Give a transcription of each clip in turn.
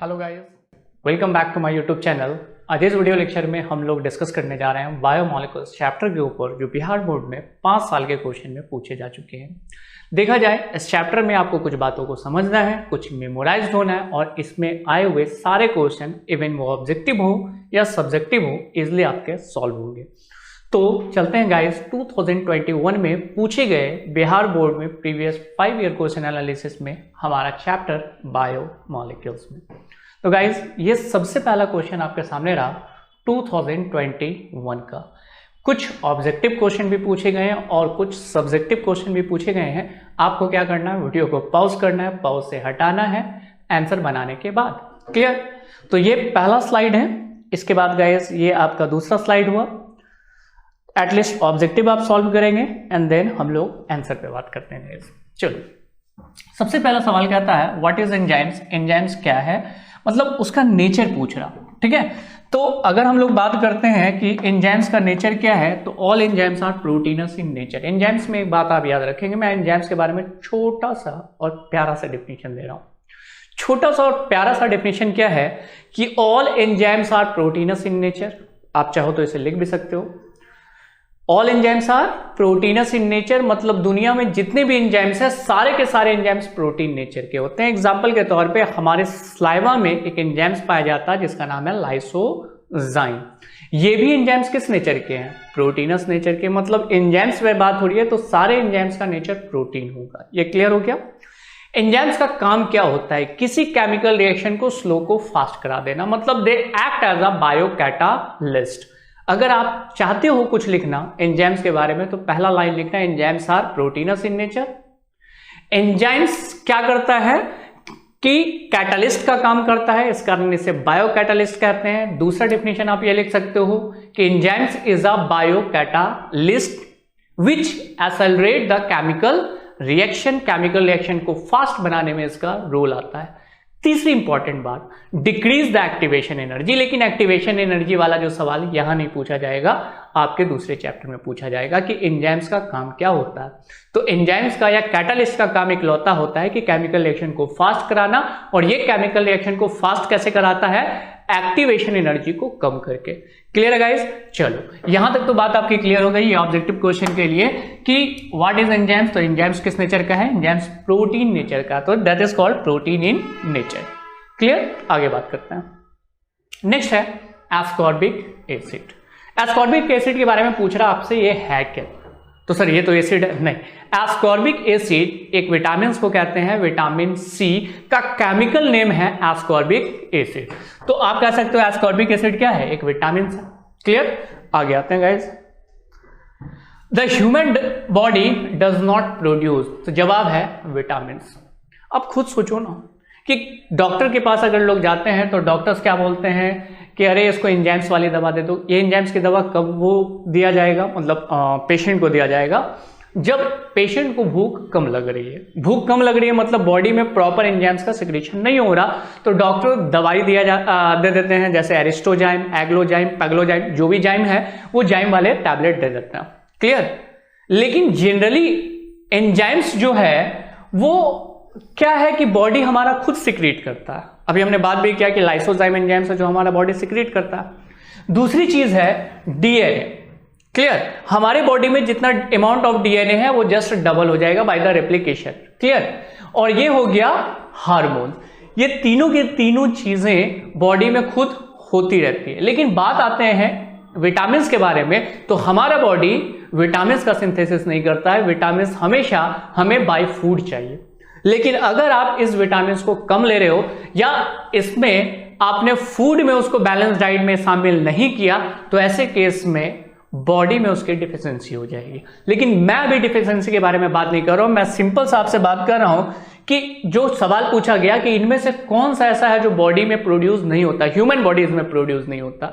Hello guys, welcome back to my YouTube channel. आज इस video lecture में हम लोग डिस्कस करने जा रहे हैं बायोमोलिक्यूल्स चैप्टर के ऊपर, जो बिहार बोर्ड में 5 साल के क्वेश्चन में पूछे जा चुके हैं। देखा जाए इस चैप्टर में आपको कुछ बातों को समझना है, कुछ मेमोराइज होना है और इसमें आए हुए सारे क्वेश्चन इवन वो ऑब्जेक्टिव हो या सब्जेक्टिव हो इजिली आपके सॉल्व होंगे। तो चलते हैं गाइस, 2021 में पूछे गए बिहार बोर्ड में प्रीवियस 5 ईयर क्वेश्चन एनालिसिस में हमारा चैप्टर बायोमोलिक्यूल्स में। तो गाइस ये सबसे पहला क्वेश्चन आपके सामने रहा 2021 का। कुछ ऑब्जेक्टिव क्वेश्चन भी पूछे गए हैं और कुछ सब्जेक्टिव क्वेश्चन भी पूछे गए हैं। आपको क्या करना है, वीडियो को पॉज करना है, पॉज से हटाना है आंसर बनाने के बाद। क्लियर? तो ये पहला स्लाइड है। इसके बाद गाइस ये आपका दूसरा स्लाइड हुआ। एटलीस्ट ऑब्जेक्टिव आप सॉल्व करेंगे एंड देन हम लोग आंसर पे बात करते हैं। चलो, सबसे पहला सवाल कहता है व्हाट इज एंजाइम्स। एंजाइम्स क्या है, मतलब उसका नेचर पूछ रहा। ठीक है, तो अगर हम लोग बात करते हैं कि एंजाइम्स का नेचर क्या है, तो all enzymes are proteins in nature. Enzymes में एक बात आप याद रखेंगे, मैं एंजाइम्स के बारे में छोटा सा और प्यारा सा डेफिनेशन दे रहा हूं। छोटा सा और प्यारा सा डेफिनेशन क्या है कि all enzymes are proteins in nature. आप चाहो तो इसे लिख भी सकते हो, all enzymes are proteins in nature, मतलब दुनिया में जितने भी एंजाइम्स हैं सारे के सारे एंजाइम्स प्रोटीन नेचर के होते हैं। एग्जांपल के तौर पे हमारे स्लाइवा में एक एंजाइम्स पाया जाता है जिसका नाम है लाइसोजाइम। ये भी एंजाइम्स किस नेचर के हैं? प्रोटीनस नेचर के। मतलब एंजाइम्स में बात हो रही है तो सारे एंजाइम्स का नेचर प्रोटीन होगा। ये क्लियर हो गया? एंजाइम्स का काम क्या होता है? किसी केमिकल रिएक्शन को स्लो को फास्ट करा देना, मतलब दे एक्ट एज अ बायोकैटालिस्ट। अगर आप चाहते हो कुछ लिखना एंजाइम्स के बारे में तो पहला लाइन लिखना enzymes are proteins in nature. Enzymes क्या करता है कि कैटालिस्ट का काम करता है, इस कारण इसे बायोकैटालिस्ट कहते हैं। दूसरा डेफिनेशन आप ये लिख सकते हो कि enzymes is a biocatalyst which accelerate the chemical reaction. Chemical reaction को फास्ट बनाने में इसका रोल आता है। तीसरी इंपॉर्टेंट बात, डिक्रीज द एक्टिवेशन एनर्जी। लेकिन एक्टिवेशन एनर्जी वाला जो सवाल यहां नहीं पूछा जाएगा, आपके दूसरे चैप्टर में पूछा जाएगा कि एंजाइम्स का काम क्या होता है। तो एंजाइम्स का या कैटालिस्ट का काम इकलौता होता है कि केमिकल रिएक्शन को फास्ट कराना, और ये केमिकल रिएक्शन को फास्ट कैसे कराता है? एक्टिवेशन एनर्जी को कम करके। क्लियर है गाइस? चलो, यहां तक तो बात आपकी क्लियर हो गई ये ऑब्जेक्टिव क्वेश्चन के लिए कि व्हाट इज एंजाइम्स। तो एंजाइम्स किस नेचर का है? एंजाइम्स प्रोटीन नेचर का, तो that is called protein in nature. Clear? आगे बात करते हैं। नेक्स्ट है एस्कॉर्बिक एसिड। एस्कॉर्बिक एसिड के बारे में पूछ रहा आपसे, ये है क्या? तो सर ये तो एसिड है, नहीं। एस्कॉर्बिक एसिड एक विटामिन को कहते हैं, विटामिन सी का केमिकल नेम है एस्कॉर्बिक एसिड। तो आप कह सकते हो एस्कॉर्बिक एसिड क्या है? एक विटामिन है। क्लियर? आगे आते हैं guys. The human body does not produce, तो जवाब है विटामिन। अब खुद सोचो ना कि डॉक्टर के पास अगर लोग जाते हैं तो डॉक्टर्स क्या बोलते हैं कि अरे इसको एंजाइम्स वाली दवा दे दो। ये एंजाइम्स की दवा कब वो दिया जाएगा, मतलब पेशेंट को दिया जाएगा जब पेशेंट को भूख कम लग रही है। भूख कम लग रही है मतलब बॉडी में प्रॉपर एंजाइम्स का सिक्रीशन नहीं हो रहा, तो डॉक्टर दवाई दे देते हैं, जैसे एरिस्टोजाइम, एग्लोजाइम, पैग्लोजाइम, जो भी जाइम है वो जाइम वाले टैबलेट दे देते हैं। क्लियर? लेकिन जनरली एंजाइम्स जो है वो क्या है कि बॉडी हमारा खुद सिक्रीट करता है। अभी हमने बात भी किया कि लाइसोजाइम एंजाइम्स है जो हमारा बॉडी सिक्रीट करता है। दूसरी चीज है डीएनए। क्लियर? हमारे बॉडी में जितना अमाउंट ऑफ डीएनए है वो जस्ट डबल हो जाएगा बाय द रेप्लिकेशन। क्लियर? और ये हो गया हार्मोन। ये तीनों की तीनों चीजें बॉडी में खुद होती रहती है। लेकिन बात आते हैं विटामिन के बारे में, तो हमारा बॉडी विटामिन का सिंथेसिस नहीं करता है। विटामिन हमेशा हमें बाय फूड चाहिए। लेकिन अगर आप इस विटामिन को कम ले रहे हो या इसमें आपने फूड में उसको बैलेंस डाइट में शामिल नहीं किया, तो ऐसे केस में बॉडी में उसकी डिफिशियंसी हो जाएगी। लेकिन मैं अभी डिफिशियंसी के बारे में बात नहीं कर रहा हूं, मैं सिंपल सा आपसे बात कर रहा हूं कि जो सवाल पूछा गया कि इनमें से कौन सा ऐसा है जो बॉडी में प्रोड्यूस नहीं होता, ह्यूमन बॉडीज में प्रोड्यूस नहीं होता।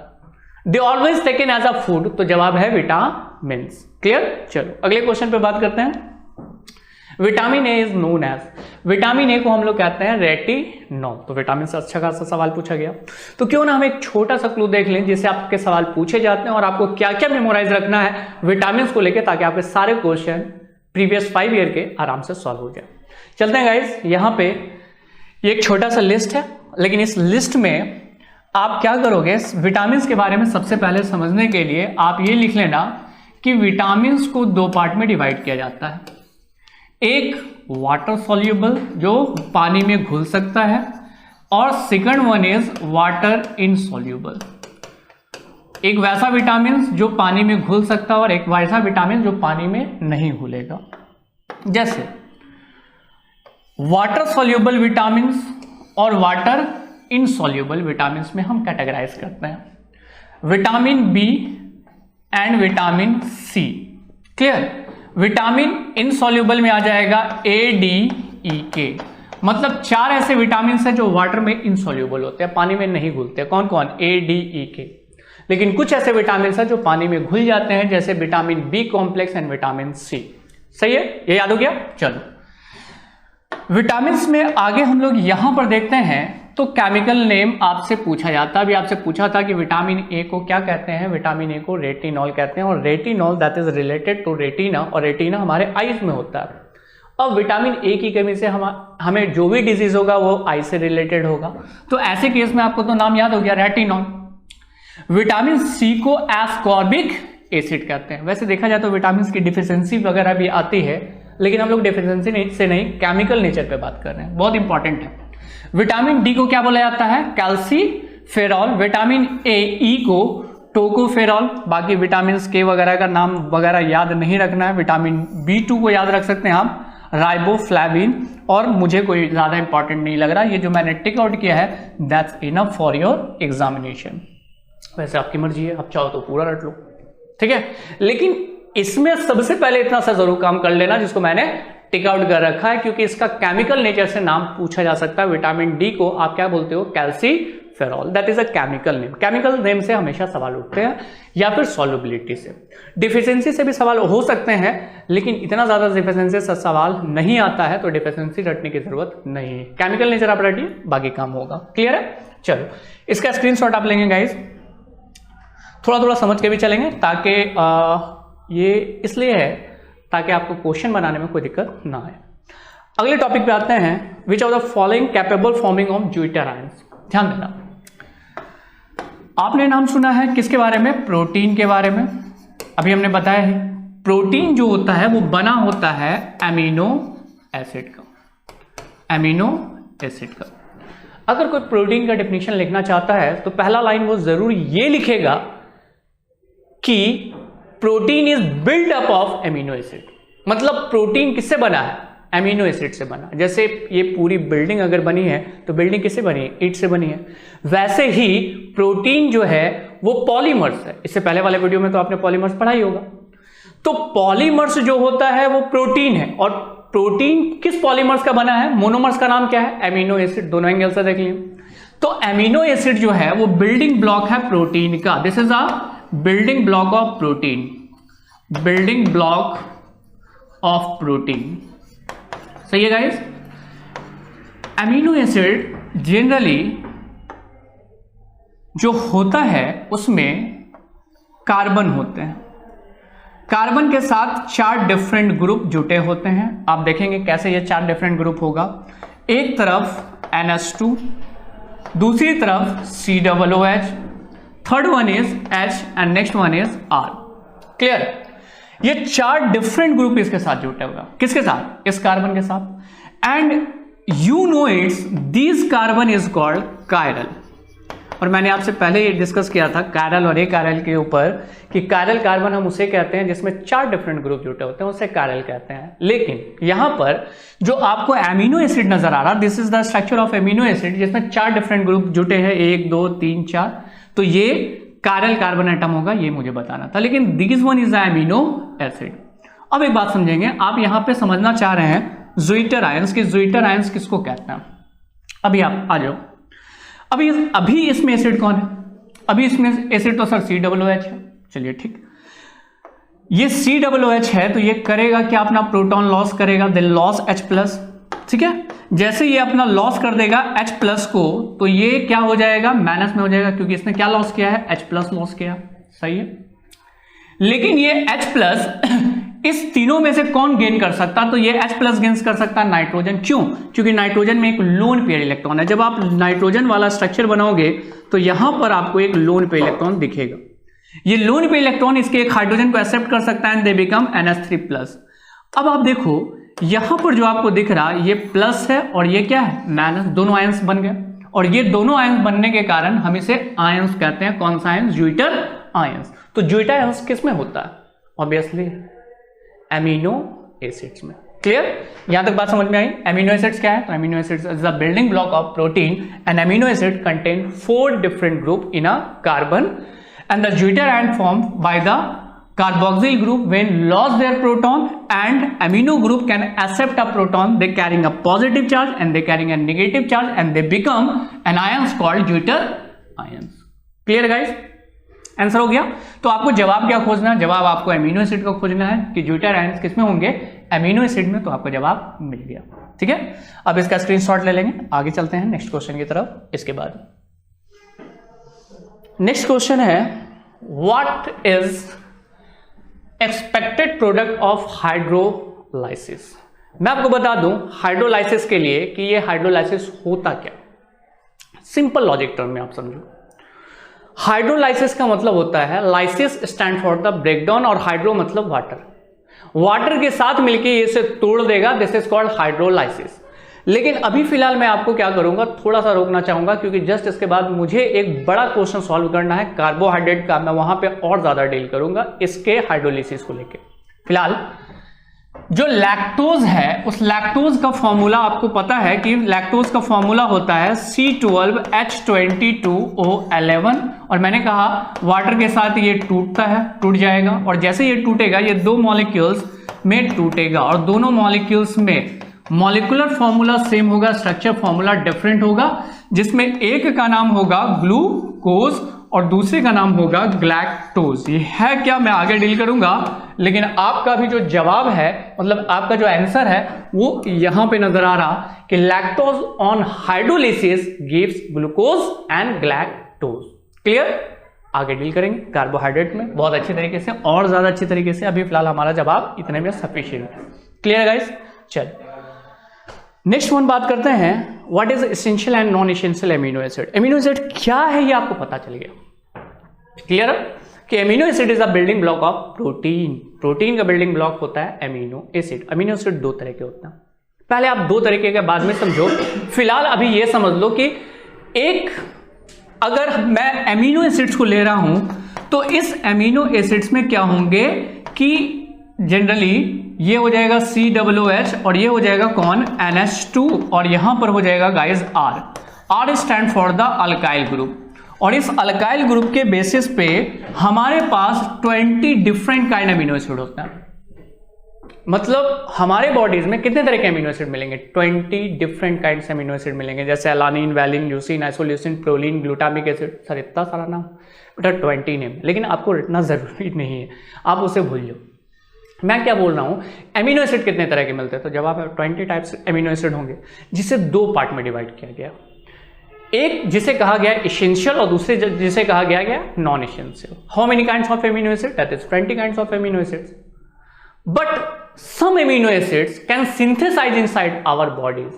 They always taken as a food, तो जवाब है विटामिन। क्लियर? चलो अगले क्वेश्चन पे बात करते हैं। Vitamin A is known as, vitamin A को हम लोग कहते हैं रेटिनॉल। तो विटामिन से अच्छा खासा सवाल पूछा गया, तो क्यों ना हम एक छोटा सा क्लू देख लें जिससे आपके सवाल पूछे जाते हैं और आपको क्या क्या मेमोराइज रखना है विटामिन को लेकर, ताकि आपके सारे क्वेश्चन प्रीवियस 5 ईयर के आराम से सॉल्व हो जाए। चलते हैं गाइस, यहाँ पे ये एक छोटा सा लिस्ट है, लेकिन इस लिस्ट में आप क्या करोगे, विटामिन के बारे में सबसे पहले समझने के लिए आप ये लिख लेना कि विटामिन को दो पार्ट में डिवाइड किया जाता है। एक वाटर सॉल्युबल जो पानी में घुल सकता है, और second one is water insoluble. एक वैसा विटामिन जो पानी में घुल सकता है और एक वैसा विटामिन जो पानी में नहीं घुलेगा। जैसे वाटर सॉल्युबल विटामिन और वाटर इनसॉल्युबल विटामिन में हम कैटेगराइज करते हैं, vitamin B and vitamin C. Clear? Vitamin insoluble में आ जाएगा ADEK, मतलब 4 ऐसे विटामिन है जो वाटर में इनसॉल्युबल होते हैं, पानी में नहीं घुलते। कौन कौन? ADEK। लेकिन कुछ ऐसे विटामिन है जो पानी में घुल जाते हैं, जैसे vitamin B complex and vitamin C. सही है, ये याद हो गया। चलो विटामिन में आगे हम लोग यहां पर देखते हैं तो केमिकल नेम आपसे पूछा जाता है। अभी आपसे पूछा था कि विटामिन ए को क्या कहते हैं, विटामिन ए को रेटिनॉल कहते हैं, और retinol that is related to retina, और रेटिना हमारे आईज में होता है। अब विटामिन ए की कमी से हमें जो भी डिजीज होगा वो आई से रिलेटेड होगा, तो ऐसे केस में आपको तो नाम याद हो गया, रेटिनॉल। विटामिन सी को एस्कॉर्बिक एसिड कहते हैं। वैसे देखा जाए तो विटामिन की डिफिशियंसी वगैरह भी आती है, लेकिन हम लोग डिफिशियंसी से नहीं, केमिकल नेचर पे बात कर रहे हैं, बहुत इंपॉर्टेंट है। विटामिन डी को क्या बोला जाता है? कैल्सीफेरॉल। विटामिन ए को टोकोफेरॉल। बाकी विटामिन के वगैरह का नाम वगैरह याद नहीं रखना है। विटामिन B2 को याद रख सकते हैं आप, राइबोफ्लाविन। और मुझे कोई ज्यादा इंपॉर्टेंट नहीं लग रहा, ये जो मैंने टिक आउट किया है that's enough for your examination. वैसे आपकी मर्जी है, आप चाहो तो पूरा रट लो, ठीक है। लेकिन इसमें सबसे पहले इतना सा जरूर काम कर लेना जिसको मैंने टिक आउट कर रखा है, क्योंकि इसका केमिकल नेचर से नाम पूछा जा सकता है। विटामिन डी को आप क्या बोलते हो? Calciferol. That is a chemical name. Chemical name से हमेशा सवाल उठते हैं, या फिर सॉल्युबिलिटी से। डिफिशियंसी से भी सवाल हो सकते हैं, लेकिन इतना ज्यादा डिफिशियंसी से सवाल नहीं आता है, तो डिफिशियंसी रटने की जरूरत नहीं है। केमिकल नेचर आप रटिए, बाकी काम होगा। क्लियर है? चलो इसका स्क्रीनशॉट आप लेंगे गाइस, थोड़ा थोड़ा समझ के भी चलेंगे, ताकि ये इसलिए है ताकि आपको क्वेश्चन बनाने में कोई दिक्कत ना आए। अगले टॉपिक पे आते हैं, which are the following capable forming of zwitter ions. ध्यान देना, आपने नाम सुना है किसके बारे में? प्रोटीन के बारे में। अभी हमने बताया है प्रोटीन जो होता है वो बना होता है एमिनो एसिड का, एमिनो एसिड का। अगर कोई प्रोटीन का डेफिनेशन लिखना चाहता है तो पहला लाइन वो जरूर ये लिखेगा कि protein is build up of amino acid. मतलब प्रोटीन किससे बना है? एमिनो एसिड से बना। जैसे ये पूरी बिल्डिंग अगर बनी है तो बिल्डिंग किससे बनी है? ईंट से बनी है। वैसे ही प्रोटीन जो है वो पॉलीमर्स है। इससे पहले वाले वीडियो में तो आपने पॉलीमर्स पढ़ा ही होगा। तो पॉलीमर्स जो होता है वो प्रोटीन है, और प्रोटीन किस पॉलीमर्स का बना है? मोनोमर्स का नाम क्या है? Amino acid. दोनों एंगल से देख लिए। तो एमिनो एसिड जो है वो बिल्डिंग ब्लॉक है प्रोटीन का। This is a building block of protein, building block of protein. सही है गाइस? एमिनो एसिड जनरली जो होता है उसमें कार्बन होते हैं। कार्बन के साथ 4 डिफरेंट ग्रुप जुटे होते हैं। आप देखेंगे कैसे ये 4 डिफरेंट ग्रुप होगा। एक तरफ NH2, दूसरी तरफ COOH, third one is H and next one is R। Clear? ये 4 डिफरेंट ग्रुप इसके साथ जुटे होगा। किसके साथ? इस कार्बन के साथ। And you know it's this carbon is called chiral. और मैंने आपसे पहले ये डिस्कस किया था कायरल और एकायरल के ऊपर कि कायरल कार्बन हम उसे कहते हैं जिसमें 4 डिफरेंट ग्रुप जुटे होते हैं, उसे कायरल कहते हैं। लेकिन यहां पर जो आपको एमिनो एसिड नजर आ रहा, this is the structure of amino acid, जिसमें 4 डिफरेंट ग्रुप जुटे हैं, 1 2 3 4। तो ये कायरल कार्बन एटम होगा, ये मुझे बताना था। लेकिन this one is the amino acid. अब एक बात समझेंगे, आप यहां पे समझना चाह रहे हैं ज्यूटर आयंस की। ज्यूटर आयंस किसको कहते हैं? अभी आप आ जाओ। अभी इसमें एसिड कौन है? अभी इसमें एसिड तो सर COOH है। चलिए ठीक, ये COOH है तो ये करेगा क्या? अपना प्रोटॉन लॉस करेगा, दे लॉस H+। ठीक है, जैसे ये अपना लॉस कर देगा H+ को, तो ये क्या हो जाएगा? माइनस में हो जाएगा, क्योंकि इसने क्या लॉस किया है? H+ लॉस किया। सही है। लेकिन ये H+ इस तीनों में से कौन गेन कर सकता, तो ये H+ गेन कर सकता है नाइट्रोजन। क्यों? क्योंकि नाइट्रोजन में एक लोन पेयर इलेक्ट्रॉन है। जब आप नाइट्रोजन वाला स्ट्रक्चर बनाओगे तो यहां पर आपको एक लोन पेयर इलेक्ट्रॉन दिखेगा। ये लोन पेयर इलेक्ट्रॉन इसके एक हाइड्रोजन को एक्सेप्ट कर सकता है एंड दे बिकम NH3+। अब आप देखो यहां पर जो आपको दिख रहा है ये प्लस है और ये क्या है माइनस, दोनों आयंस बन गए। और ये दोनों आयंस बनने के कारण हम इसे आयंस कहते हैं। कौन सा आयंस? ज्यूइटर आयंस। तो ज्यूइटर आयंस किस में होता है? ऑब्वियसली एमिनो एसिड्स में। क्लियर? यहां तक बात समझ में आई? एमिनो एसिड्स क्या है? तो amino acids is the building block of protein and amino acid contain 4 different group in a carbon and the Jeter ion formed by the carboxyl group when lost their proton, and amino group can accept a proton, they carrying a positive charge and they carrying a negative charge and they become an ions called Jeter ions. Clear guys? Answer हो गया। तो आपको जवाब क्या खोजना है? जवाब आपको एमिनो एसिड का खोजना है कि ज्यूटर आयंस किसमें होंगे? एमिनो एसिड में। तो आपको जवाब मिल गया। ठीक है, अब इसका स्क्रीनशॉट ले लेंगे, आगे चलते हैं नेक्स्ट क्वेश्चन की तरफ। इसके बाद नेक्स्ट क्वेश्चन है what is expected product of hydrolysis. मैं आपको बता दूं हाइड्रोलाइसिस के लिए कि ये हाइड्रोलाइसिस होता क्या। सिंपल लॉजिक टर्म में आप समझो। हाइड्रोलाइसिस का मतलब होता है, lysis stand for the breakdown और हाइड्रो मतलब वाटर। वाटर के साथ मिलके ये इसे तोड़ देगा, दिस इज कॉल्ड हाइड्रोलाइसिस। लेकिन अभी फिलहाल मैं आपको क्या करूंगा, थोड़ा सा रोकना चाहूंगा क्योंकि जस्ट इसके बाद मुझे एक बड़ा क्वेश्चन सॉल्व करना है कार्बोहाइड्रेट का। मैं वहां पे और ज्यादा डील करूंगा इसके हाइड्रोलिसिस को लेके। फिलहाल जो लैक्टोज है उस लैक्टोज का फॉर्मूला आपको पता है कि लैक्टोज का फॉर्मूला होता है C12H22O11 और मैंने कहा वाटर के साथ ये टूटता है, टूट जाएगा और जैसे ये टूटेगा ये 2 मॉलिक्यूल्स में टूटेगा और दोनों मॉलिक्यूल्स में मॉलिक्यूलर फॉर्मूला सेम होगा, स्ट्रक्चर फॉर्मूला डिफरेंट होगा, जिसमें एक का नाम होगा ग्लूकोज और दूसरे का नाम होगा ग्लैक्टोज। ये है क्या, मैं आगे डील करूंगा। लेकिन आपका भी जो जवाब है, मतलब आपका जो आंसर है वो यहां पे नजर आ रहा कि lactose on hydrolysis gives glucose and galactose. Clear? आगे डील करेंगे कार्बोहाइड्रेट में बहुत अच्छी तरीके से और ज्यादा अच्छी तरीके से। अभी फिलहाल हमारा जवाब इतने में सफिशिएंट है। Clear guys? चल नेक्स्ट वन बात करते हैं what is essential and non essential amino acid. Amino acid क्या है ये आपको पता चल गया। क्लियर कि amino acid is a building block of protein. Protein का बिल्डिंग ब्लॉक होता है एमिनो एसिड। एमिनो एसिड 2 तरह के होते हैं। पहले आप 2 तरीके के बाद में समझो। फिलहाल अभी ये समझ लो कि एक अगर मैं एमिनो एसिड्स को ले रहा हूं तो इस एमिनो एसिड्स में क्या होंगे कि जनरली ये हो जाएगा COOH और ये हो जाएगा कौन NH2 और यहां पर हो जाएगा guys R stand for the alkyl group. और इस अल्काइल ग्रुप के बेसिस पे हमारे पास 20 डिफरेंट काइंड अमीनो एसिड होता है। मतलब हमारे बॉडीज में कितने तरह के अमीनो एसिड मिलेंगे? 20 डिफरेंट काइंड से अमीनो एसिड मिलेंगे, जैसे alanine, valine, leucine, isoleucine, proline, glutamic acid. Sir इतना सारा नाम बेटा 20 नेम, लेकिन आपको रटना जरूरी नहीं है, आप उसे भूल जाओ। मैं क्या बोल रहा हूं, एमिनो एसिड कितने तरह के मिलते हैं? तो जवाब है 20 टाइप्स एमिनो एसिड होंगे, जिसे 2 पार्ट में डिवाइड किया गया। एक जिसे कहा गया एसेंशियल और दूसरे जिसे कहा गया non essential. How many kinds of amino acid? That is 20 kinds of amino acids. But some amino acids can synthesise inside our bodies.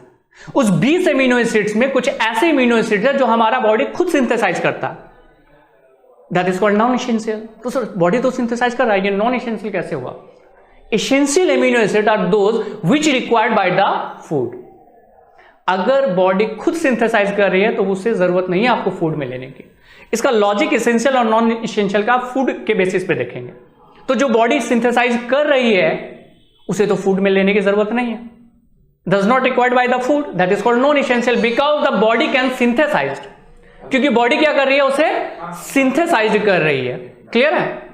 उस 20 एमिनो एसिड्स में कुछ ऐसे एमिनो एसिड्स है जो हमारा बॉडी खुद सिंथेसाइज करता है, that is called non essential. तो सर बॉडी तो सिंथेसाइज कर रहा है, ये नॉन एसेंशियल कैसे हुआ? Essential amino acids are those which required by the food। अगर बॉडी खुद सिंथेसाइज कर रही है तो उससे जरूरत नहीं है आपको फूड में लेने की। इसका लॉजिक एसेंशियल और नॉन एसेंशियल का फूड के बेसिस पे देखेंगे। तो जो बॉडी सिंथेसाइज कर रही है उसे तो फूड में लेने की जरूरत नहीं है, does not required by the food, that is called non essential because the body can synthesize। क्योंकि बॉडी क्या कर रही है, उसे सिंथेसाइज कर रही है। क्लियर है?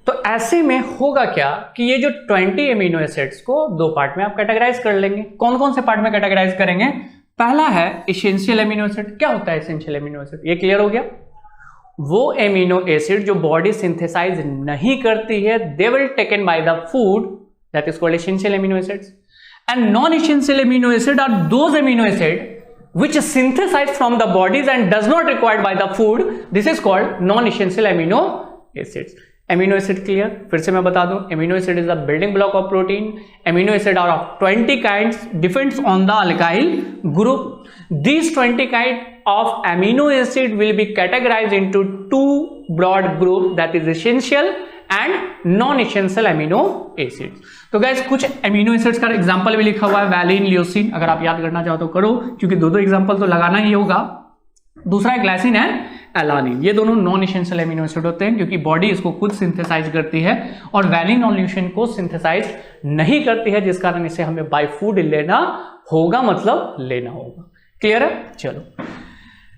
तो ऐसे में होगा क्या कि ये जो 20 एमिनो एसिड्स को 2 पार्ट में आप कैटेगराइज कर लेंगे। कौन कौन से पार्ट में कैटेगराइज करेंगे? पहला है एसेंशियल एमिनो एसिड। क्या होता है एसेंशियल एमिनो एसिड? ये क्लियर हो गया। वो एमिनो एसिड जो बॉडी सिंथेसाइज नहीं करती है, they will taken by the food, that is called essential amino acids. And non essential amino acid are those amino acid which is synthesized from the bodies and does not required by the food, this is called non essential amino acids। Amino acid clear, फिर से मैं बता दूं, amino acid is the building block of protein. Amino acid are of 20 kinds, depends on the alkyl group. These 20 kind of amino acid will be categorized into two broad groups, that is essential and non-essential amino acids. तो guys कुछ amino acids का example भी लिखा हुआ है, valine, leucine. अगर आप याद करना चाहो तो करो, क्योंकि दो एग्जांपल तो लगाना ही होगा. दूसरा है ग्लाइसिन एंड एलानिन. ये दोनों नॉन एसेंशियल एमिनो एसिड होते हैं क्योंकि बॉडी इसको खुद सिंथेसाइज करती है और वैलिन और ल्यूसीन को सिंथेसाइज नहीं करती है, जिस कारण इसे हमें बाय फूड लेना होगा, मतलब लेना होगा. क्लियर है? चलो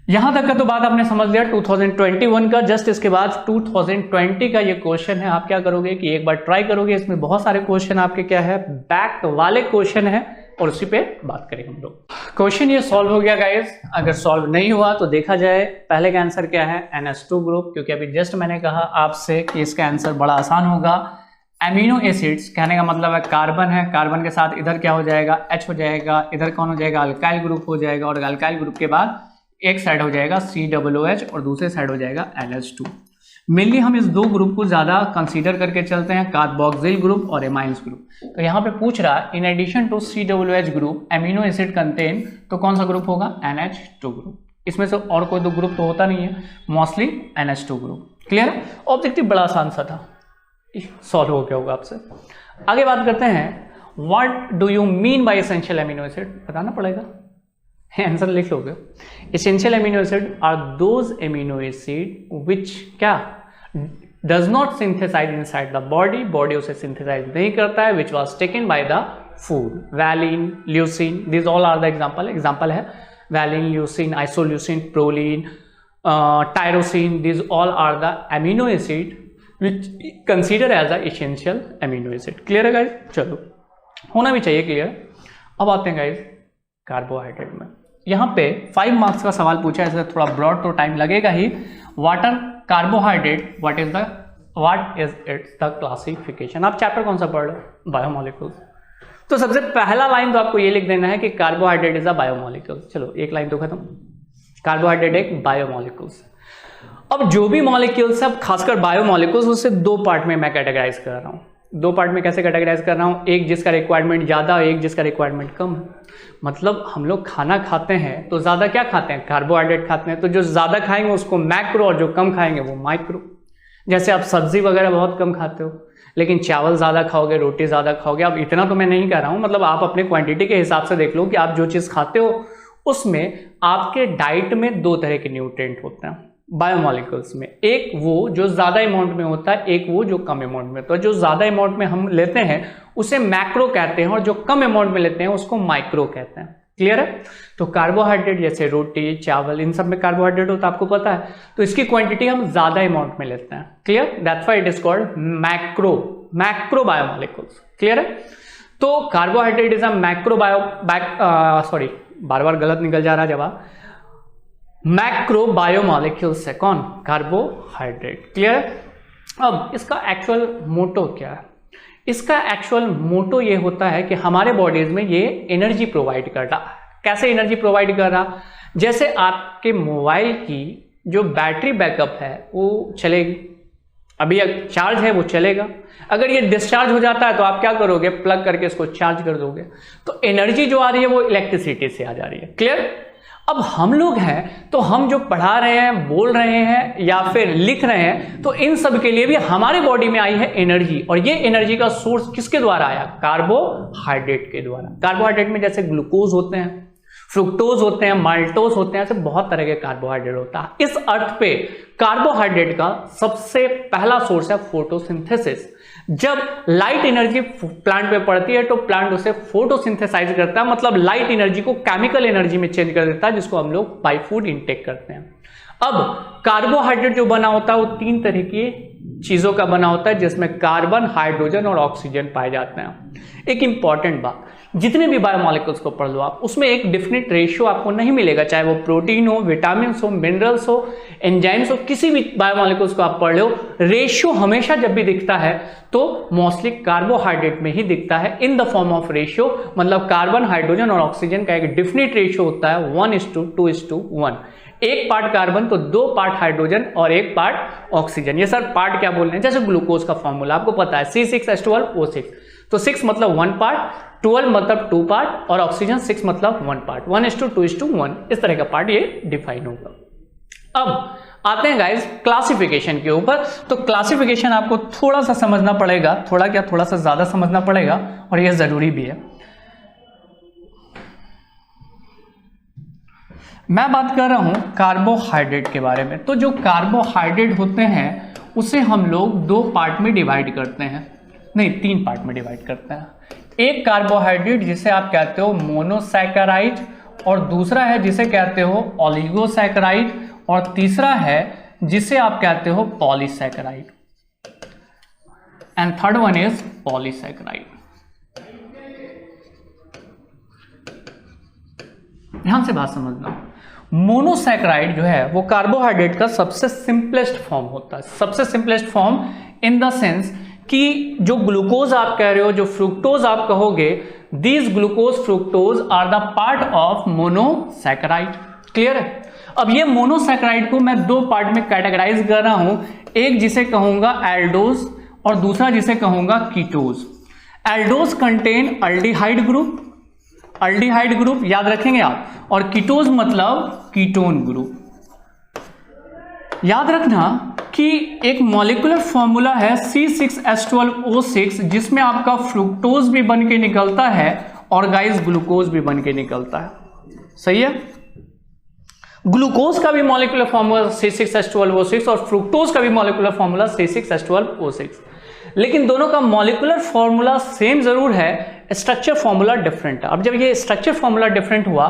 यहां तक का तो बात आपने समझ लिया 2021 का. जस्ट इसके बाद 2020 का ये क्वेश्चन है. आप क्या करोगे कि एक बार ट्राई करोगे, इसमें बहुत सारे क्वेश्चन आपके क्या है, बैक वाले क्वेश्चन है, और उसी पे बात करेंगे हम लोग. क्वेश्चन ये सॉल्व हो गया गाइस. अगर सॉल्व नहीं हुआ तो देखा जाए पहले का आंसर क्या है, NH2 ग्रुप, क्योंकि अभी जस्ट मैंने कहा आपसे कि इसका आंसर बड़ा आसान होगा. एमिनो एसिड्स कहने का मतलब है कार्बन है, कार्बन के साथ इधर क्या हो जाएगा, H हो जाएगा, इधर कौन हो जाएगा, अल्काइल ग्रुप हो जाएगा, और अल्काइल ग्रुप के बाद एक साइड हो जाएगा COOH और दूसरे साइड हो जाएगा NH2. मेनली हम इस दो ग्रुप को ज्यादा कंसीडर करके चलते हैं, कार्बोक्सिल ग्रुप और एमाइंस ग्रुप. तो यहाँ पे पूछ रहा है in addition to COOH group amino acid contain, तो कौन सा ग्रुप होगा, NH2 ग्रुप. इसमें से और कोई दो ग्रुप तो होता नहीं है, मोस्टली NH2 ग्रुप. क्लियर है? ऑब्जेक्टिव बड़ा आसान सा था, सॉल्व हो गया होगा आपसे. आगे बात करते हैं, what do you mean by essential amino acid, बताना पड़ेगा, आंसर लिख लोगे. Essential amino acid are those amino acid which क्या does not synthesize inside the body, body उसे सिंथेसाइज नहीं करता है, which was taken by the food. Valine, leucine, this all are the example है. Valine, leucine, isoleucine, proline, tyrosine, this all are the amino acid which consider as a essential amino acid. Clear है guys? चलो होना भी चाहिए clear. अब आते हैं guys carbohydrate में. यहाँ पे 5 मार्क्स का सवाल पूछा है, इसलिए थोड़ा ब्रॉड तो टाइम लगेगा ही. Water carbohydrate, what is its the classification. आप चैप्टर कौन सा पढ़ रहे हो, बायोमोलिक्यूल्स. तो सबसे पहला लाइन तो आपको ये लिख देना है कि कार्बोहाइड्रेट इज अ बायोमोलिक्यूल. चलो एक लाइन तो खत्म. कार्बोहाइड्रेट एक बायोमोलिक्यूल्स. अब जो भी मॉलिक्यूल्स है, खासकर बायोमोलिक्यूल्स, उससे दो पार्ट में मैं कैटेगराइज कर रहा हूँ. दो पार्ट में कैसे कैटेगराइज कर रहा हूँ, एक जिसका रिक्वायरमेंट ज़्यादा, एक जिसका रिक्वायरमेंट कम है. मतलब हम लोग खाना खाते हैं तो ज़्यादा क्या खाते हैं, कार्बोहाइड्रेट खाते हैं. तो जो ज़्यादा खाएंगे उसको मैक्रो, और जो कम खाएंगे वो माइक्रो. जैसे आप सब्जी वगैरह बहुत कम खाते हो, लेकिन चावल ज़्यादा खाओगे, रोटी ज़्यादा खाओगे. अब इतना तो मैं नहीं कह रहा हूँ, मतलब आप अपने क्वान्टिटी के हिसाब से देख लो कि आप जो चीज़ खाते हो उसमें आपके डाइट में दो तरह के न्यूट्रिएंट होते हैं बायोमोलिक्यूल्स में. एक वो जो ज्यादा अमाउंट में होता है, एक वो जो कम अमाउंट में. तो जो ज्यादा अमाउंट में हम लेते हैं उसे मैक्रो कहते हैं, और जो कम अमाउंट में लेते हैं उसको माइक्रो कहते हैं. क्लियर है? तो कार्बोहाइड्रेट जैसे रोटी, चावल, इन सब में कार्बोहाइड्रेट होता है, आपको पता है. तो इसकी क्वांटिटी हम ज्यादा अमाउंट में लेते हैं. Clear? That's why it is called macro biomolecules. Clear है? तो carbohydrate is a macro sorry बार बार गलत निकल जा रहा है जवाब. मैक्रो बायोमोलिक्यूल्स है कौन, कार्बोहाइड्रेट. क्लियर? अब इसका एक्चुअल मोटो क्या है. इसका एक्चुअल मोटो ये होता है कि हमारे बॉडीज में ये एनर्जी प्रोवाइड कर रहा. कैसे एनर्जी प्रोवाइड कर रहा, जैसे आपके मोबाइल की जो बैटरी बैकअप है वो चलेगी, अभी चार्ज है वो चलेगा. अगर ये डिस्चार्ज हो जाता है तो आप क्या करोगे, प्लग करके इसको चार्ज कर दोगे. तो एनर्जी जो आ रही है वो इलेक्ट्रिसिटी से आ जा रही है. क्लियर? अब हम लोग हैं तो हम जो पढ़ा रहे हैं, बोल रहे हैं या फिर लिख रहे हैं, तो इन सब के लिए भी हमारे बॉडी में आई है एनर्जी. और ये एनर्जी का सोर्स किसके द्वारा आया, कार्बोहाइड्रेट के द्वारा. कार्बोहाइड्रेट में जैसे ग्लूकोज होते हैं, फ्रुक्टोज होते हैं, माल्टोज होते हैं, ऐसे बहुत तरह के कार्बोहाइड्रेट होता है. इस अर्थ पे कार्बोहाइड्रेट का सबसे पहला सोर्स है फोटोसिंथेसिस. जब लाइट एनर्जी प्लांट पे पड़ती है तो प्लांट उसे फोटोसिंथेसाइज करता है, मतलब लाइट एनर्जी को केमिकल एनर्जी में चेंज कर देता है, जिसको हम लोग बाय फूड इंटेक करते हैं. अब कार्बोहाइड्रेट जो बना होता है वो 3 तरह की चीजों का बना होता है, जिसमें कार्बन, हाइड्रोजन और ऑक्सीजन पाए जाते हैं. एक इंपॉर्टेंट बात, जितने भी बायोमोलिक्यूल्स को पढ़ लो आप, उसमें एक डेफिनेट रेशियो आपको नहीं मिलेगा, चाहे वो प्रोटीन हो, विटामिन हो, मिनरल्स हो, एंजाइम्स हो, किसी भी बायोमोलिक्यूल्स को आप पढ़ लो, रेशियो हमेशा जब भी दिखता है तो मोस्टली कार्बोहाइड्रेट में ही दिखता है, in the form of ratio. मतलब कार्बन, हाइड्रोजन और ऑक्सीजन का एक डेफिनेट रेशियो होता है 1:2:1. एक पार्ट कार्बन तो 2 पार्ट हाइड्रोजन और 1 पार्ट ऑक्सीजन। ये सर पार्ट क्या बोल रहे हैं, जैसे ग्लूकोज का फॉर्मूला आपको पता है C6H12O6, तो 6 मतलब 1 पार्ट, 12 मतलब 2 पार्ट और ऑक्सीजन 6 मतलब 1 पार्ट, 1:2:1, इस तरह का पार्ट ये डिफाइन होगा। अब आते हैं गाइस क्लासिफिकेशन के ऊपर। तो क्लासिफिकेशन आपको थोड़ा सा समझना पड़ेगा, थोड़ा सा ज्यादा समझना पड़ेगा और यह जरूरी भी है। मैं बात कर रहा हूं कार्बोहाइड्रेट के बारे में। तो जो कार्बोहाइड्रेट होते हैं उसे हम लोग 2 पार्ट में डिवाइड करते हैं, नहीं 3 पार्ट में डिवाइड करते हैं। एक कार्बोहाइड्रेट जिसे आप कहते हो मोनोसैकेराइड, और दूसरा है जिसे कहते हो ओलिगोसैकेराइड, और तीसरा है जिसे आप कहते हो polysaccharide, and third one is polysaccharide. ध्यान से बात समझना, मोनोसैकेराइड जो है वो कार्बोहाइड्रेट का सबसे सिंपलेस्ट फॉर्म होता है। सबसे simplest form in the sense कि जो ग्लूकोज आप कह रहे हो, जो फ्रुक्टोज आप कहोगे, these glucose fructose are the part of monosaccharide. Clear है? अब ये मोनोसैकेराइड को मैं 2 पार्ट में कैटेगराइज कर रहा हूं, एक जिसे कहूंगा एल्डोज और दूसरा जिसे कहूंगा ketose. Aldose contain aldehyde group याद रखेंगे आप, और कीटोज मतलब कीटोन ग्रुप। याद रखना कि एक मॉलिक्यूलर फॉर्मूला है C6H12O6 जिसमें आपका फ्रुक्टोज भी बन के निकलता है और गाइस ग्लूकोज भी बन के निकलता है। सही है? ग्लूकोज का भी मॉलिक्यूलर फॉर्मूला C6H12O6 और फ्रुक्टोज का भी मॉलिक्यूलर फॉर्मूला C6H12O6, लेकिन दोनों का मॉलिक्यूलर फॉर्मूला सेम जरूर है, स्ट्रक्चर फॉर्मूला डिफरेंट है। अब जब ये स्ट्रक्चर फॉर्मूला डिफरेंट हुआ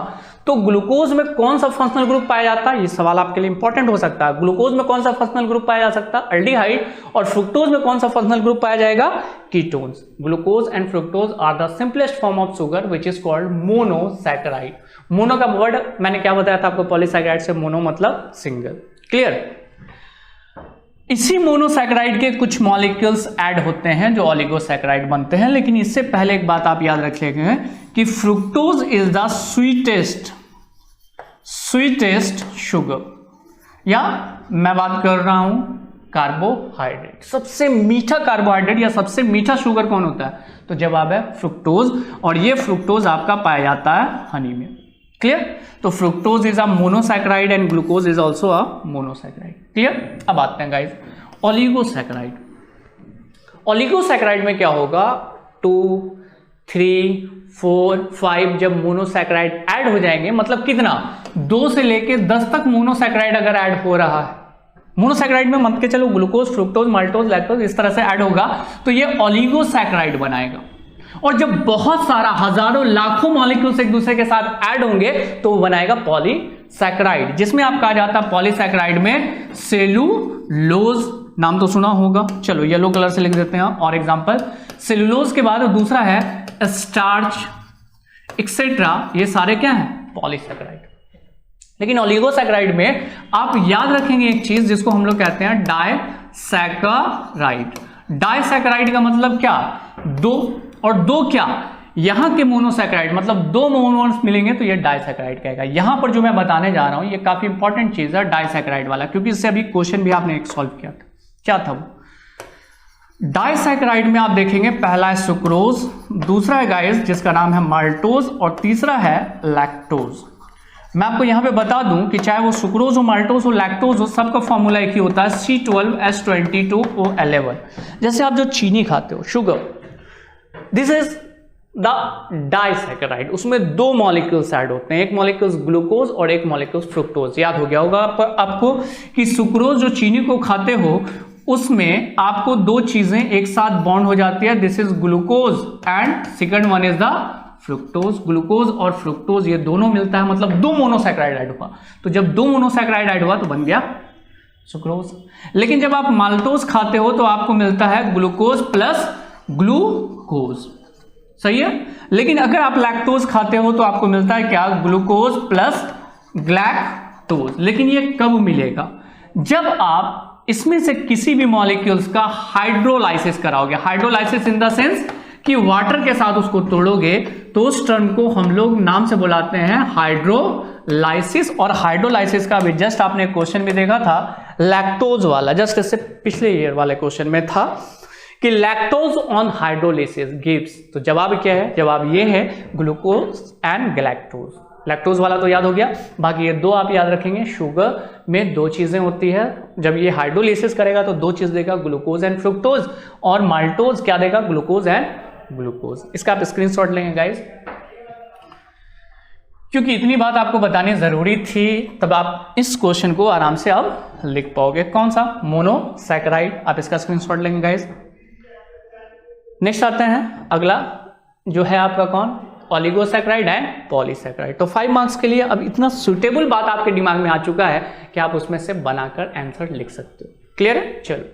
तो ग्लूकोज में कौन सा फंक्शनल ग्रुप पाया जाता है, ये सवाल आपके लिए इंपॉर्टेंट हो सकता है। ग्लूकोज में कौन सा फंक्शनल ग्रुप पाया जा सकता है, अल्डिहाइड, और फ्रुक्टोज में कौन सा फंक्शनल ग्रुप पाया जाएगा, ketones. Glucose and fructose are the simplest form of sugar which is called monosaccharide. Mono का वर्ड मैंने क्या बताया था आपको, पॉलीसैकेराइड से मोनो मतलब सिंगल। क्लियर? इसी मोनोसैकेराइड के कुछ मॉलिक्यूल्स ऐड होते हैं जो ओलिगोसैकेराइड बनते हैं, लेकिन इससे पहले एक बात आप याद रखिएगा कि fructose is the sweetest sugar, या मैं बात कर रहा हूं कार्बोहाइड्रेट। सबसे मीठा कार्बोहाइड्रेट या सबसे मीठा शुगर कौन होता है, तो जवाब है फ्रुक्टोज, और ये फ्रुक्टोज आपका पाया जाता है हनी में। क्लियर? तो fructose is a monosaccharide and glucose is also a monosaccharide. Clear? अब आते हैं गाइस ओलिगोसैकेराइड। ओलिगोसैकेराइड में क्या होगा, 2, 3, 4, 5 जब मोनोसैकेराइड ऐड हो जाएंगे, मतलब कितना, 2 से लेके 10 तक मोनोसैकेराइड अगर ऐड हो रहा है, मोनोसैकेराइड में मत के चलो ग्लूकोज, फ्रुक्टोज, माल्टोज, लैक्टोज इस तरह से ऐड होगा तो ये ओलिगोसैकेराइड बनाएगा। और जब बहुत सारा हजारों लाखों मॉलिक्यूल्स एक दूसरे के साथ ऐड होंगे तो वो बनाएगा पॉलीसैकेराइड, जिसमें आप कहा जाता है पॉलीसैकेराइड में सेलुलोज, नाम तो सुना होगा, चलो येलो कलर से लिख देते हैं। और एग्जांपल सेलुलोज के बाद दूसरा है स्टार्च एक्सेट्रा, ये सारे क्या हैं, पॉलीसैकेराइड। लेकिन ओलिगोसैकेराइड में आप याद रखेंगे एक चीज जिसको हम लोग कहते हैं डाइसैकेराइड। डाइसैकेराइड का मतलब क्या, 2 और 2 क्या, यहां के मोनोसैकेराइड मतलब 2 मोनोमर्स मिलेंगे तो ये डाइसैकेराइड कहेगा। यहां पर जो मैं बताने जा रहा हूं ये काफी इंपॉर्टेंट चीज है डाइसैकेराइड वाला, क्योंकि इससे अभी क्वेश्चन भी आपने एक सॉल्व किया था। क्या था वो, डाइसैकेराइड में आप देखेंगे पहला है सुक्रोज, दूसरा है गाइस जिसका नाम है माल्टोज, और तीसरा है लैक्टोज। मैं आपको यहां पे बता दूं कि चाहे वो सुक्रोज हो, माल्टोज हो, लैक्टोज हो, सबका फॉर्मूला एक ही होता है C12H22O11। जैसे आप जो चीनी खाते हो, sugar, this is the disaccharide, उसमें 2 मॉलिक्यूल्स ऐड होते हैं, एक मॉलिक्यूल्स ग्लूकोज और एक मॉलिक्यूल्स फ्रुक्टोज। याद हो गया होगा आपको कि सुक्रोज जो चीनी को खाते हो उसमें आपको 2 चीजें एक साथ बॉन्ड हो जाती है, this is glucose and second one is the fructose. Glucose और फ्रुक्टोज ये दोनों मिलता है, मतलब 2 मोनोसैकेराइड ऐड हुआ, तो जब 2 मोनोसैकेराइड ऐड हुआ तो बन गया सुक्रोज। लेकिन जब आप माल्टोज खाते हो तो आपको मिलता है ग्लूकोज प्लस ग्लूकोज, सही है। लेकिन अगर आप लैक्टोज खाते हो तो आपको मिलता है क्या, ग्लूकोज प्लस ग्लैक्टोज। लेकिन ये कब मिलेगा, जब आप इसमें से किसी भी मॉलिक्यूल्स का हाइड्रोलाइसिस कराओगे। हाइड्रोलाइसिस इन द सेंस कि वाटर के साथ उसको तोड़ोगे तो उस टर्म को हम लोग नाम से बुलाते हैं हाइड्रोलाइसिस। और हाइड्रोलाइसिस का भी जस्ट आपने क्वेश्चन भी देखा था लैक्टोज वाला, जस्ट इससे पिछले ईयर वाले क्वेश्चन में था कि लैक्टोज ऑन हाइड्रोलाइसिस गिव्स। तो जवाब क्या है? जवाब ये है ग्लूकोज एंड गैलेक्टोज। लैक्टोज वाला तो याद हो गया, बाकी ये दो आप याद रखेंगे। शुगर में दो चीजें होती है, जब ये हाइड्रोलाइसिस करेगा तो दो चीज देगा, ग्लूकोज एंड फ्रुक्टोज, और माल्टोज क्या देगा? Glucose and glucose. इसका आप स्क्रीनशॉट लेंगे गाइस, क्योंकि इतनी बात आपको बतानी जरूरी थी, तब आप इस क्वेश्चन को आराम से अब लिख पाओगे। कौन सा? मोनोसैकेराइड। आप इसका स्क्रीनशॉट लेंगे गाइस। नेक्स्ट आते हैं, अगला जो है आपका कौन? Oligosaccharide and polysaccharide. तो 5 मार्क्स के लिए अब इतना सुटेबल बात आपके दिमाग में आ चुका है कि आप उसमें से बनाकर आंसर लिख सकते हो। क्लियर है? चलो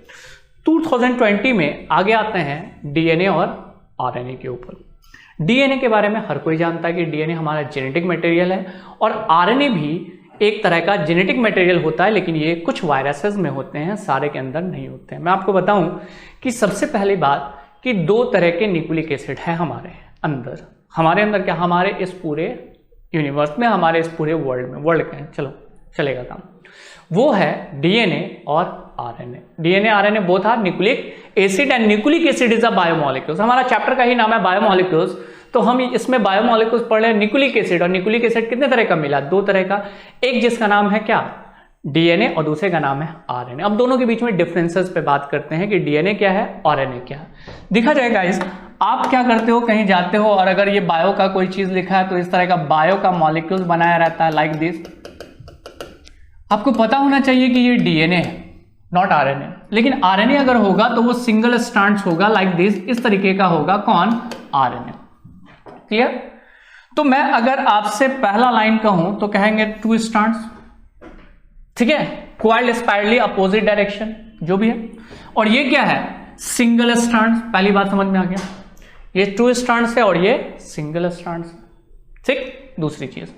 2020 में आगे आते हैं डीएनए और आरएनए के ऊपर। डीएनए के बारे में हर कोई जानता है कि डीएनए हमारा जेनेटिक मटेरियल है, और आरएनए भी एक तरह का जेनेटिक मटेरियल होता है, लेकिन ये कुछ वायरसेस में होते हैं, सारे के अंदर नहीं होते हैं। मैं आपको बताऊं कि सबसे पहली बात कि 2 तरह के न्यूक्लिक एसिड है हमारे अंदर क्या? हमारे इस पूरे यूनिवर्स में, हमारे इस पूरे वर्ल्ड के, चलो चलेगा काम, वो है डीएनए और RNA. DNA RNA both are nucleic acid, and nucleic acid is a biomolecules. हमारा चैप्टर का ही नाम है बायोमोलिक्यूल्स, तो हम इसमें बायोमोलिक्यूल्स पढ़ रहे हैं न्यूक्लिक एसिड। और न्यूक्लिक एसिड कितने तरह का मिला? 2 तरह का, एक जिसका नाम है क्या? डीएनए, और दूसरे का नाम है आरएनए। अब दोनों के बीच में डिफरेंसेस पे बात करते हैं कि डीएनए क्या है, आरएनए क्या है। देखा जाए गाइस, आप क्या करते हो, कहीं जाते हो और अगर ये बायो का कोई चीज लिखा है तो इस तरह का बायो का मॉलिक्यूल्स बनाया रहता है लाइक दिस। आपको पता होना चाहिए कि ये डीएनए है, नॉट आरएनए। लेकिन आरएनए अगर होगा तो वो सिंगल स्ट्रैंड्स होगा लाइक दिस, इस तरीके का होगा। कौन? आरएनए। क्लियर? तो मैं अगर आपसे पहला लाइन कहूं तो कहेंगे 2 स्ट्रैंड्स, ठीक है, क्वाइल्ड स्पाइरली अपोजिट डायरेक्शन, जो भी है। और ये क्या है? Single strands. पहली बात समझ में आ गया, ये 2 स्ट्रैंड्स है और ये सिंगल स्ट्रैंड्स, ठीक। दूसरी चीज,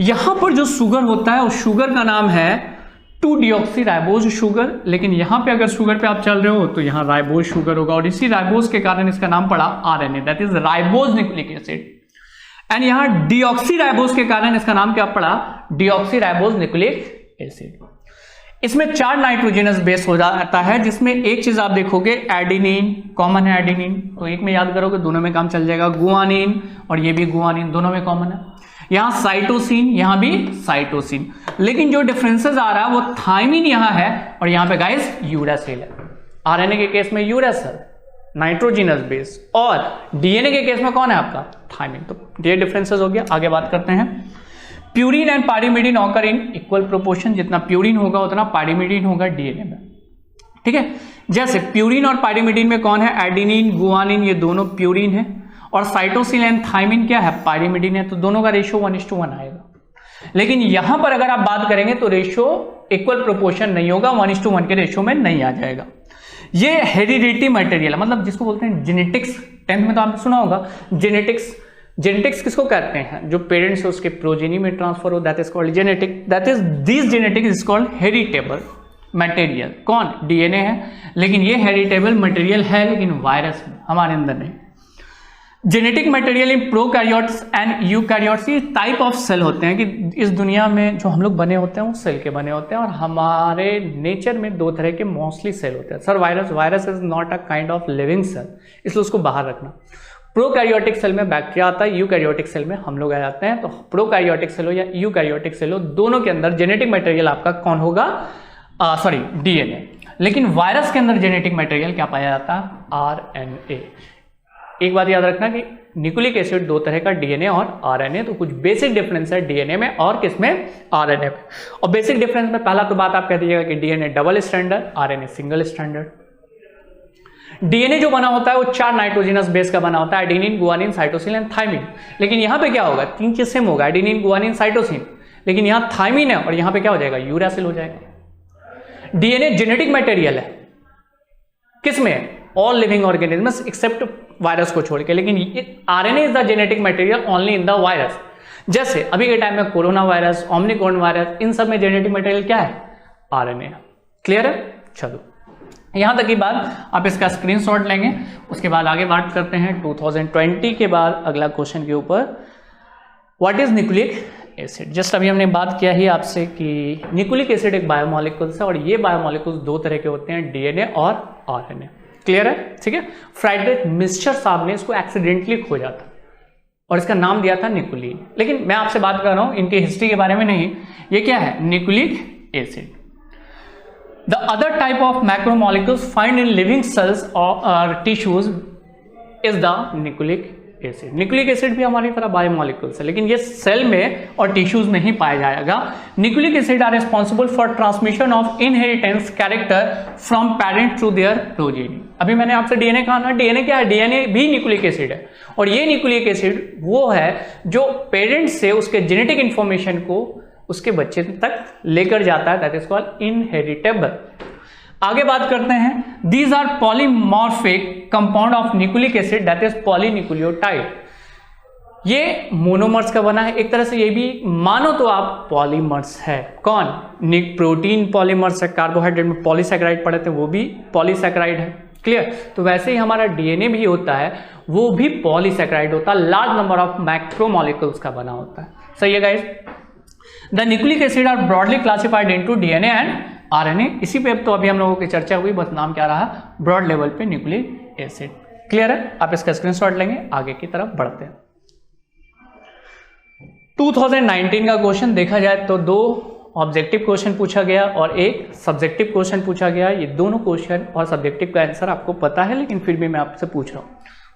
यहां पर जो शुगर होता है उस शुगर का नाम है 2-डीऑक्सी शुगर, लेकिन यहां पे अगर शुगर पे आप चल रहे हो तो यहां राइबोज शुगर होगा, और इसी राइबोज के कारण इसका नाम पड़ा RNA, that is ribose nucleic acid. And यहां डीऑक्सी राइबोज के कारण इसका नाम क्या पड़ा? Deoxy ribose nucleic acid. इसमें 4 नाइट्रोजनस बेस हो जाता है, जिसमें एक चीज आप देखोगे एडेनिन, कॉमन है एडेनिन, तो एक में याद करोगे, दोनों में काम चल जाएगा। गुआनिन, और ये भी गुआनिन, दोनों में कॉमन है। यहां साइटोसिन, यहां भी साइटोसिन, लेकिन जो डिफरेंसेस आ रहा है वो थायमिन यहां है और यहां पे गाइस यूरासिल है। आरएनए के केस में यूरासिल नाइट्रोजनस बेस, और डीएनए के केस में कौन है आपका? थायमिन। तो ये डिफरेंसेस हो गया। आगे बात करते हैं, purine and pyrimidine occur in equal proportion. जितना प्यूरिन होगा उतना पाइरिमिडिन होगा डीएनए में, ठीक है। जैसे प्यूरिन और पाइरिमिडिन में कौन है? एडेनिन, गुआनिन, ये दोनों प्यूरिन है, और साइटोसिन एंड थायमिन क्या है? पाइरिमिडिन है। तो दोनों का रेशियो 1:1 आएगा। लेकिन यहां पर अगर आप बात करेंगे तो रेशियो इक्वल प्रोपोर्शन नहीं होगा, 1:1 के रेशियो में नहीं आ जाएगा। ये हेरिडिटी मटेरियल है, मतलब जिसको बोलते हैं जेनेटिक्स। 10th में तो आपने सुना होगा जेनेटिक्स। जेनेटिक्स किसको कहते हैं? जो पेरेंट्स है उसके प्रोजेनी में ट्रांसफर हो, that is called genetic. That is this genetic is called heritable material. कौन? डीएनए है, लेकिन ये हेरिटेबल मटेरियल है लेकिन वायरस में, हमारे अंदर नहीं। Genetic material in prokaryotes and eukaryotes, ये टाइप ऑफ सेल होते हैं कि इस दुनिया में जो हम लोग बने होते हैं वो सेल के बने होते हैं, और हमारे नेचर में 2 तरह के मोस्टली सेल होते हैं। Sir virus is not a kind of living cell, इसलिए उसको बाहर रखना। प्रोकैरियोटिक सेल में बैक्टीरिया आता है, यूकैरियोटिक सेल में हम लोग आ जाते हैं। तो प्रोकैरियोटिक सेल हो या यूकैरियोटिक सेल हो, दोनों के अंदर जेनेटिक मटेरियल आपका कौन होगा? डीएनए। लेकिन वायरस के अंदर जेनेटिक मटेरियल क्या पाया जाता है? आरएनए। एक बात याद रखना कि न्यूक्लिक एसिड 2 तरह का, डीएनए और आरएनए। तो कुछ बेसिक डिफरेंस है डीएनए में और किसमें? आरएनए में। और बेसिक डिफरेंस में पहला तो बात आप कह दीजिएगा कि DNA double stranded, RNA single stranded. DNA जो बना होता है वो 4 नाइट्रोजनस बेस का बना होता है, adenine, guanine, cytosine and thymine. लेकिन यहाँ पे क्या होगा? 3 चीज सेम होगा, एडेनिन, गुआनिन, साइटोसिन, लेकिन यहाँ थायमिन है और यहाँ पे क्या हो जाएगा? यूरासिल हो जाएगा। डीएनए जेनेटिक मटेरियल है, किसमें? All living organisms except virus को छोड़ के। लेकिन RNA is the genetic material only in the virus. जैसे अभी के टाइम में कोरोना वायरस, ओमिक्रॉन वायरस, इन सब में जेनेटिक मटेरियल क्या है? आरएनए। क्लियर है? चलो यहाँ तक की बात आप इसका स्क्रीनशॉट लेंगे। उसके बाद आगे बात करते हैं 2020 के बाद अगला क्वेश्चन के ऊपर, what is nucleic acid. Just अभी हमने बात किया ही आपसे कि न्यूक्लिक एसिड एक बायोमोलिक्यूल्स है और ये बायोमोलिक्यूल्स दो तरह के होते हैं, डीएनए और आरएनए। क्लियर है, ठीक है। फ्रेडरिक मिस्चर साहब ने इसको एक्सीडेंटली खोजा था और इसका नाम दिया था न्यूक्लिन। लेकिन मैं आपसे बात कर रहा हूं इनकी हिस्ट्री के बारे में नहीं, ये क्या है, nucleic acid. The other type of macromolecules find in living cells और tissues is the nucleic acid. Nucleic acid भी हमारी तरह बायोमोलिक्यूल्स है, लेकिन ये सेल में और टिश्यूज में ही पाया जाएगा। Nucleic acid are responsible for transmission of inheritance character from parent to their progeny. अभी मैंने आपसे डीएनए कहा ना, डीएनए क्या है, डीएनए भी न्यूक्लिक एसिड है और ये न्यूक्लिक एसिड वो है जो पेरेंट से उसके जेनेटिक इंफॉर्मेशन को उसके बच्चे तक लेकर जाता है, दैट इज कॉल्ड इनहेरिटेबल। आगे बात करते हैं, these are polymorphic compound of nucleic acid that is polynucleotide. ये मोनोमर्स का बना है, एक तरह से ये भी मानो तो आप पॉलीमर्स है। कौन, प्रोटीन पॉलीमर्स है, कार्बोहाइड्रेट में पॉलीसैकेराइड पढ़े थे वो भी पॉलीसैकेराइड है। क्लियर, तो वैसे ही हमारा डीएनए भी होता है, वो भी पॉलीसैकेराइड होता है, लार्ज नंबर ऑफ मैक्रोमोलिक्यूल्स का बना होता है। सही है guys. The nucleic acid are broadly classified into DNA and RNA. इसी पे तो अभी हम लोगों की चर्चा हुई, बस नाम क्या रहा, ब्रॉड लेवल पे न्यूक्लिक एसिड। क्लियर है, आप इसका स्क्रीनशॉट लेंगे, आगे की तरफ बढ़ते हैं। 2019 का क्वेश्चन देखा जाए तो दो ऑब्जेक्टिव क्वेश्चन पूछा गया और एक सब्जेक्टिव क्वेश्चन पूछा गया। ये दोनों क्वेश्चन और सब्जेक्टिव का आंसर आपको पता है, लेकिन फिर भी मैं आपसे पूछ रहा हूँ।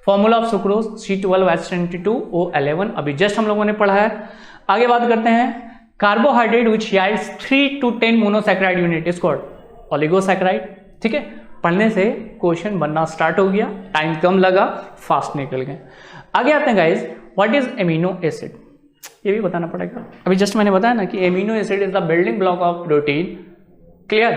फॉर्मूला ऑफ सुक्रोज C12H22O11 अभी जस्ट हम लोगों ने पढ़ा है। आगे बात करते हैं, carbohydrate which yields 3 to 10 monosaccharide unit is called oligosaccharide. ठीक है, पढ़ने से क्वेश्चन बनना स्टार्ट हो गया, टाइम कम लगा, फास्ट निकल गए। आगे आते हैं guys, what is amino acid, ये भी बताना पड़ेगा। अभी जस्ट मैंने बताया ना कि amino acid is the building block of protein. Clear,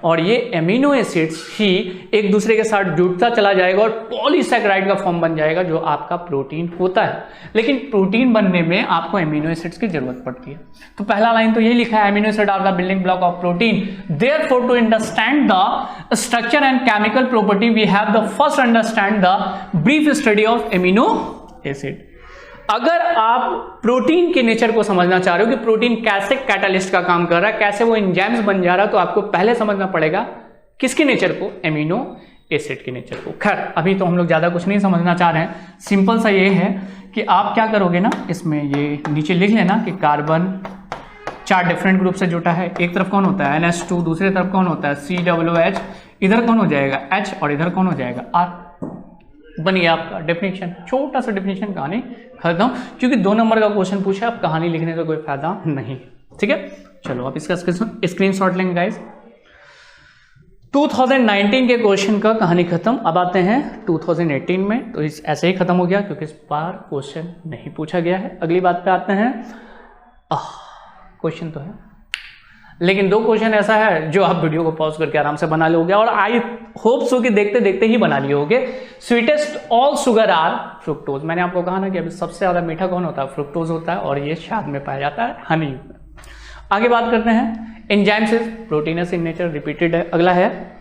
और ये एमिनो एसिड्स ही एक दूसरे के साथ जुड़ता चला जाएगा और पॉलीसैकेराइड का फॉर्म बन जाएगा जो आपका प्रोटीन होता है। लेकिन प्रोटीन बनने में आपको एमिनो एसिड्स की जरूरत पड़ती है। तो पहला लाइन तो ये लिखा है, amino acid are the building block of protein, therefore to understand the structure and chemical property we have the first understand the brief study of amino acid. अगर आप प्रोटीन के नेचर को समझना चाह रहे हो कि प्रोटीन कैसे कैटालिस्ट का काम कर रहा है, कैसे वो एंजाइम्स बन जा रहा है, तो आपको पहले समझना पड़ेगा किसके नेचर को, एमिनो एसिड के नेचर को। खैर अभी तो हम लोग ज्यादा कुछ नहीं समझना चाह रहे हैं, सिंपल सा ये है कि आप क्या करोगे ना, इसमें ये नीचे लिख लेना कि कार्बन 4 डिफरेंट ग्रुप से जुटा है। एक तरफ कौन होता है NH2, दूसरी तरफ कौन होता है COOH, इधर कौन हो जाएगा H और इधर कौन हो जाएगा R। बन गया आपका डेफिनेशन, छोटा सा डेफिनेशन, कहानी खत्म। क्योंकि 2 नंबर का क्वेश्चन पूछा, अब कहानी लिखने का कोई फायदा नहीं। ठीक है, चलो आप इसका स्क्रीनशॉट लेंगे गाइस। 2019 के क्वेश्चन का कहानी खत्म। अब आते हैं 2018 में, तो इस ऐसे ही खत्म हो गया क्योंकि इस बार क्वेश्चन नहीं पूछा गया है। अगली बात पे आते हैं, क्वेश्चन तो है लेकिन 2 क्वेश्चन ऐसा है जो आप वीडियो को पॉज करके आराम से बना लोगे और आई होप सो कि देखते देखते ही बना लिए होगे। Sweetest all sugar are fructose. मैंने आपको कहा ना कि अभी सबसे ज्यादा मीठा कौन होता है, फ्रुक्टोज होता है, और ये शहद में पाया जाता है, हनी में। आगे बात करते हैं, enzymes is proteins in nature, repeated है। अगला है,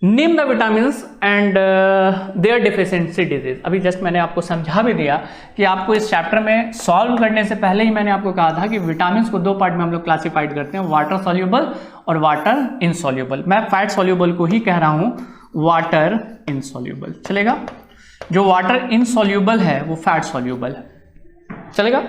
name the vitamins and their deficiency disease. अभी जस्ट मैंने आपको समझा भी दिया कि आपको इस चैप्टर में सॉल्व करने से पहले ही मैंने आपको कहा था कि विटामिन्स को 2 पार्ट में हम लोग क्लासिफाइड करते हैं, वाटर सॉल्युबल और वाटर इनसॉल्युबल। मैं फैट सॉल्युबल को ही कह रहा हूं वाटर इनसॉल्युबल, चलेगा। जो वाटर इनसॉल्युबल है वो फैट सॉल्युबल है, चलेगा।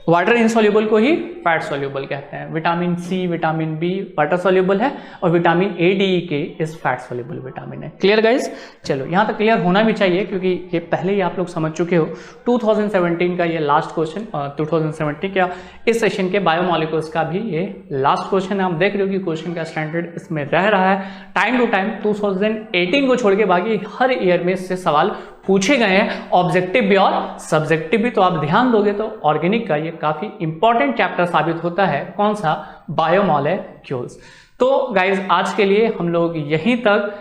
वाटर इनसॉल्युबल को ही फैट सॉल्युबल कहते हैं। Vitamin C, vitamin B water soluble है और vitamin A, D, E K is fat soluble vitamin है। क्लियर गाइस, चलो यहाँ तक क्लियर होना भी चाहिए क्योंकि ये पहले ही आप लोग समझ चुके हो। 2017 का ये लास्ट क्वेश्चन, 2017 क्या इस सेशन के बायोमोलिक्यूल्स का भी ये लास्ट क्वेश्चन है। हम देख रहे हो कि क्वेश्चन का स्टैंडर्ड इसमें रह रहा है टाइम टू टाइम। 2018 को छोड़ के बाकी हर ईयर में इससे सवाल पूछे गए हैं, ऑब्जेक्टिव भी और सब्जेक्टिव भी। तो आप ध्यान दोगे तो ऑर्गेनिक का ये काफी इंपॉर्टेंट चैप्टर साबित होता है। कौन सा, बायोमोलिक्यूल्स। तो गाइज आज के लिए हम लोग यहीं तक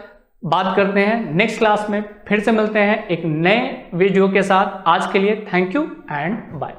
बात करते हैं, नेक्स्ट क्लास में फिर से मिलते हैं एक नए वीडियो के साथ। आज के लिए थैंक यू एंड बाय।